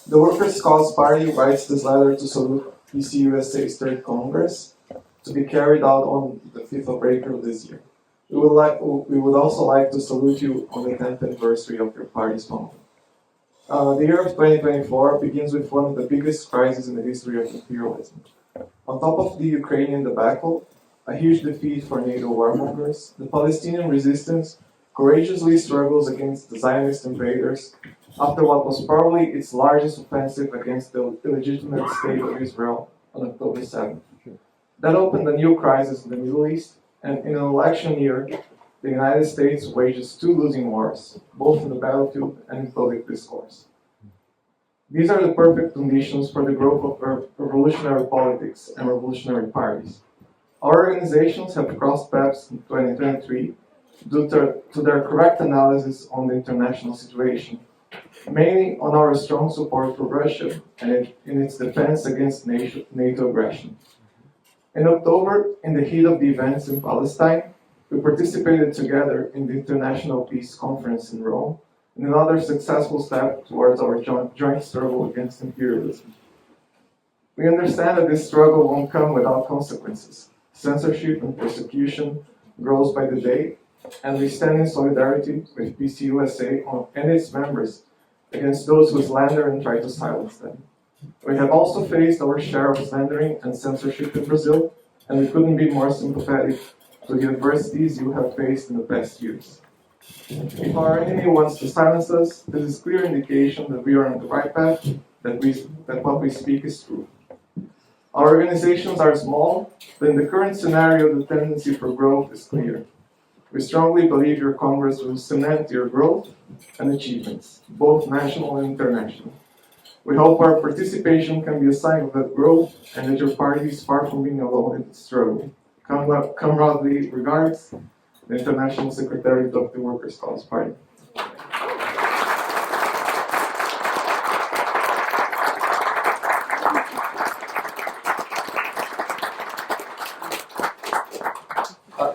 The Workers' Cause Party writes this letter to salute PCUSA's third Congress to be carried out on the 5th of April this year. We would also like to salute you on the 10th anniversary of your party's founding. The year of 2024 begins with one of the biggest crises in the history of imperialism. On top of the Ukrainian debacle, a huge defeat for NATO warmongers, the Palestinian resistance courageously struggles against the Zionist invaders after what was probably its largest offensive against the illegitimate state of Israel on October 7th. That opened a new crisis in the Middle East, and in an election year, the United States wages two losing wars, both in the battlefield and in public discourse. These are the perfect conditions for the growth of revolutionary politics and revolutionary parties. Our organizations have crossed paths in 2023 due to their correct analysis on the international situation, mainly on our strong support for Russia and in its defense against NATO aggression. In October, in the heat of the events in Palestine, we participated together in the International Peace Conference in Rome, in another successful step towards our joint struggle against imperialism. We understand that this struggle won't come without consequences. Censorship and persecution grows by the day, and we stand in solidarity with PCUSA and its members against those who slander and try to silence them. We have also faced our share of slandering and censorship in Brazil, and we couldn't be more sympathetic to the adversities you have faced in the past years. If our enemy wants to silence us, this is clear indication that we are on the right path, that what we speak is true. Our organizations are small, but in the current scenario, the tendency for growth is clear. We strongly believe your Congress will cement your growth and achievements, both national and international. We hope our participation can be a sign of that growth and that your party is far from being alone in its struggle. Comradely regards, the International Secretary of the Workers' Cause Party.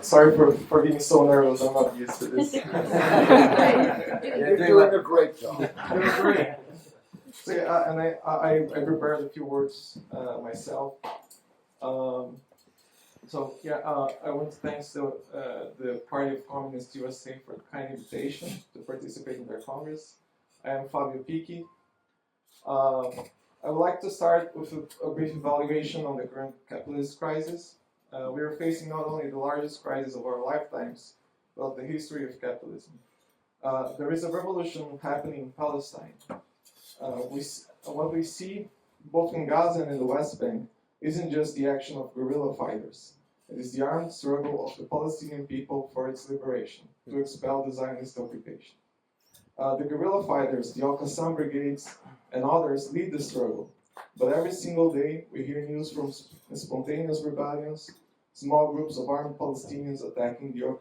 Sorry for being so nervous, I'm not used to this. You're doing a great job. You're great. So yeah, and I prepared a few words myself. I want to thank the Party of Communists USA for the kind invitation to participate in their Congress. I am Fábio Picchi. I would like to start with a brief evaluation on the current capitalist crisis. We are facing not only the largest crisis of our lifetimes, but the history of capitalism. There is a revolution happening in Palestine. What we see both in Gaza and in the West Bank isn't just the action of guerrilla fighters. It is the armed struggle of the Palestinian people for its liberation, to expel the Zionist occupation. The guerrilla fighters, the Al-Qassam brigades, and others lead the struggle. But every single day, we hear news from spontaneous rebellions, small groups of armed Palestinians attacking the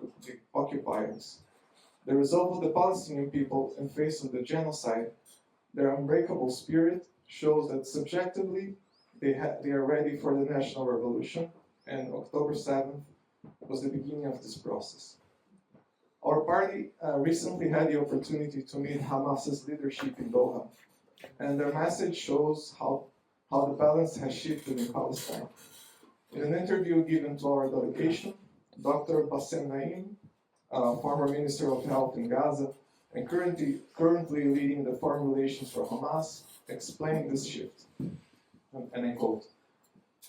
occupiers. The resolve of the Palestinian people in face of the genocide, their unbreakable spirit, shows that subjectively they are ready for the national revolution, and October 7th was the beginning of this process. Our party recently had the opportunity to meet Hamas's leadership in Doha, and their message shows how the balance has shifted in Palestine. In an interview given to our delegation, Dr. Bassem Naim, former Minister of Health in Gaza, and currently leading the foreign relations for Hamas, explained this shift. And I quote,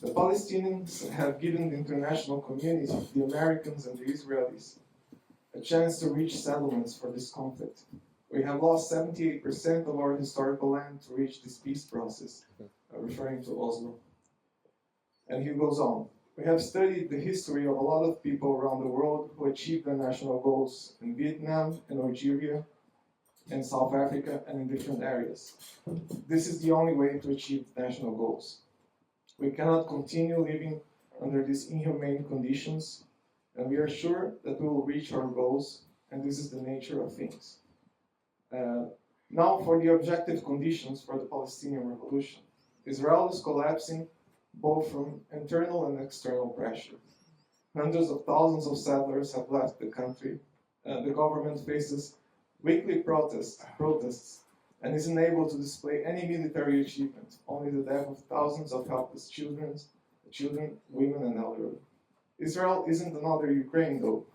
"The Palestinians have given the international community, the Americans and the Israelis, a chance to reach settlements for this conflict. We have lost 78% of our historical land to reach this peace process," referring to Oslo. And he goes on, "We have studied the history of a lot of people around the world who achieved their national goals in Vietnam, in Algeria, in South Africa, and in different areas. This is the only way to achieve national goals. We cannot continue living under these inhumane conditions, and we are sure that we will reach our goals, and this is the nature of things." Now for the objective conditions for the Palestinian revolution. Israel is collapsing both from internal and external pressure. Hundreds of thousands of settlers have left the country. The government faces weekly protests and is unable to display any military achievement, only the death of thousands of helpless children, women, and elderly. Israel isn't another Ukraine, though,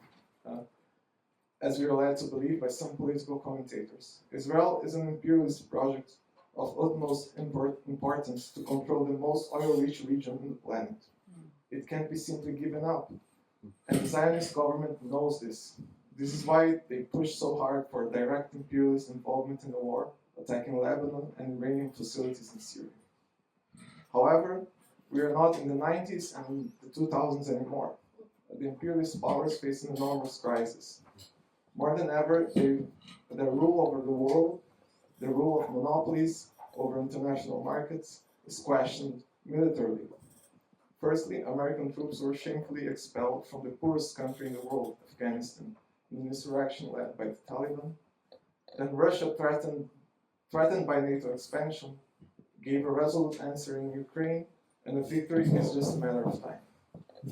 as we are led to believe by some political commentators. Israel is an imperialist project of utmost importance to control the most oil-rich region on the planet. It can't be simply given up, and the Zionist government knows this. This is why they push so hard for direct imperialist involvement in the war, attacking Lebanon and Iranian facilities in Syria. However, we are not in the 90s and the 2000s anymore. The imperialist powers face an enormous crisis. More than ever, their rule over the world, the rule of monopolies over international markets, is questioned militarily. Firstly, American troops were shamefully expelled from the poorest country in the world, Afghanistan, in an insurrection led by the Taliban. Then Russia, threatened by NATO expansion, gave a resolute answer in Ukraine, and the victory is just a matter of time.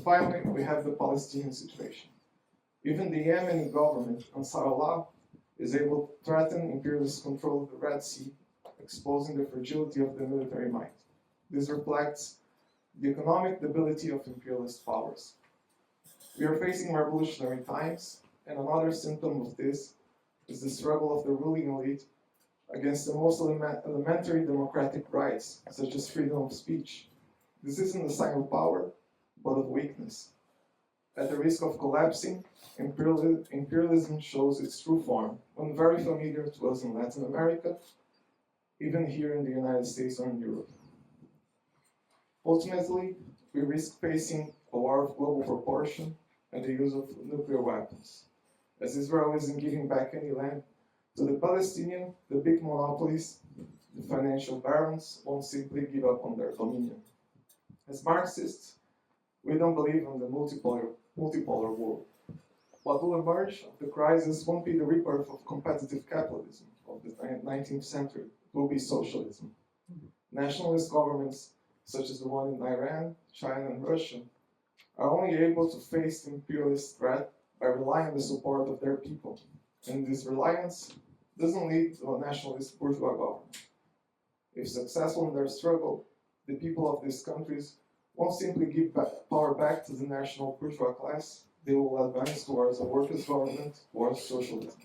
Finally, we have the Palestinian situation. Even the Yemeni government, Ansar Allah, is able to threaten imperialist control of the Red Sea, exposing the fragility of the military might. This reflects the economic debility of imperialist powers. We are facing revolutionary times, and another symptom of this is the struggle of the ruling elite against the most elementary democratic rights, such as freedom of speech. This isn't a sign of power, but of weakness. At the risk of collapsing, imperialism shows its true form, one very familiar to us in Latin America, even here in the United States or in Europe. Ultimately, we risk facing a war of global proportion and the use of nuclear weapons, as Israel isn't giving back any land to the Palestinians. The big monopolies, the financial barons, won't simply give up on their dominion. As Marxists, we don't believe in the multipolar world. What will emerge of the crisis won't be the rebirth of competitive capitalism of the 19th century. It will be socialism. Nationalist governments, such as the one in Iran, China, and Russia, are only able to face the imperialist threat by relying on the support of their people. And this reliance doesn't lead to a nationalist bourgeois government. If successful in their struggle, the people of these countries won't simply give power back to the national bourgeois class, they will advance towards a workers' government, towards socialism.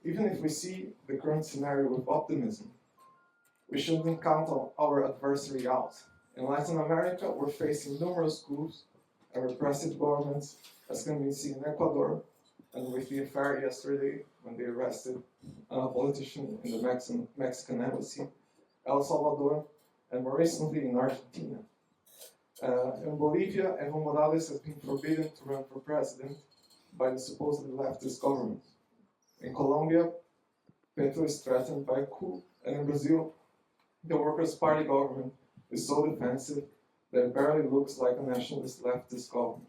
Even if we see the current scenario with optimism, we shouldn't count our adversary out. In Latin America, we're facing numerous coups and repressive governments, as can be seen in Ecuador, and with the affair yesterday when they arrested a politician in the Mexican embassy, El Salvador, and more recently in Argentina. In Bolivia, Evo Morales has been forbidden to run for president by the supposedly leftist government. In Colombia, Petro is threatened by a coup, and in Brazil, the Workers' Party government is so defensive that it barely looks like a nationalist leftist government.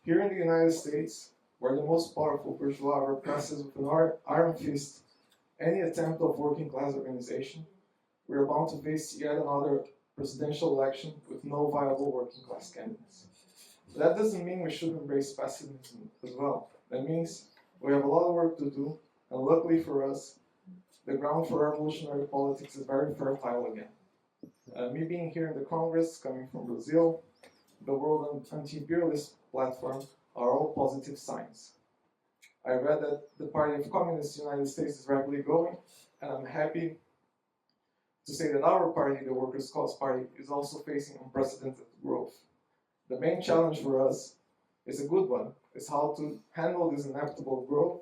Here in the United States, where the most powerful bourgeois represses with an iron fist any attempt of working class organization, we are bound to face yet another presidential election with no viable working class candidates. That doesn't mean we should embrace pessimism as well. That means we have a lot of work to do, and luckily for us, the ground for revolutionary politics is very fertile again. Me being here in the Congress, coming from Brazil, the World Anti-Imperialist Platform are all positive signs. I read that the Party of Communists in the United States is rapidly growing, and I'm happy to say that our party, the Workers' Cause Party, is also facing unprecedented growth. The main challenge for us is a good one. It's how to handle this inevitable growth,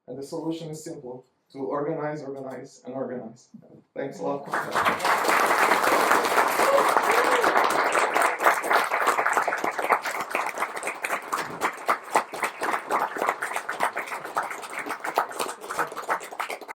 and the solution is simple: to organize, organize, and organize. Thanks a lot.